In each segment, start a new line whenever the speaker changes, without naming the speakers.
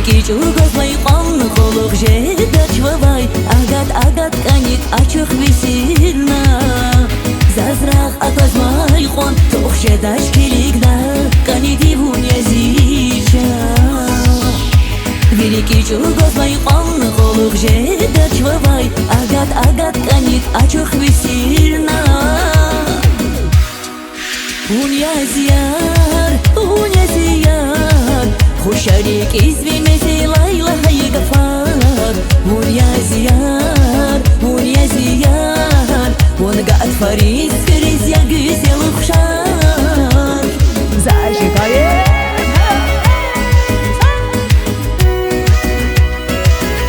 великий чургозлай қан холук жеда чвавай агат канит ачух висирна зазрах атазмай хон тух жедаш килигна каниди вунязича великий чургозлай қан холук жеда чвавай агат канит ачух висирна унязияр خشاريك اسمي مثل ليلى هي قفار ونيا زيار ونقعد فريس كريس يا قيس يا الخشار
زعجك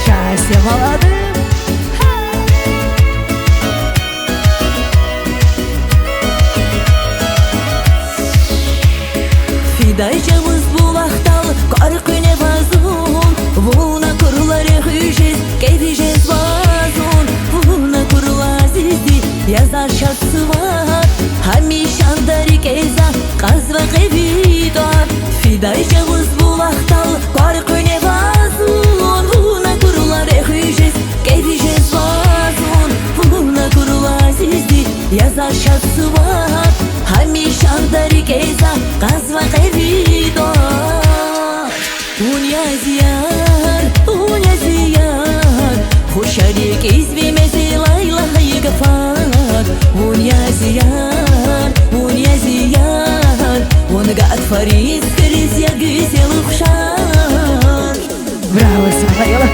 Счастье молодым
Фидайчамыз булахтал Каркыне вазун Вуна курларе хыжез Кевижез вазун Вуна курлазизди Язар шатсыват Хамишандари кеза Казва кевидат Фидайчамыз булахтал Каркыне вазун Вуна курларе хыжез Кевижез вазун Вуна курлазизди Язар шатсыват Хамишандари кеза Казва кевидат унязияр خشاريك اسمي مثل ليلى هي قفار унязияр ونقعد فريس كريس يا قيس يا الخشار
Браво, Самаила,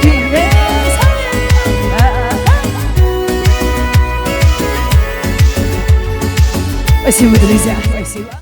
Спасибо, друзья.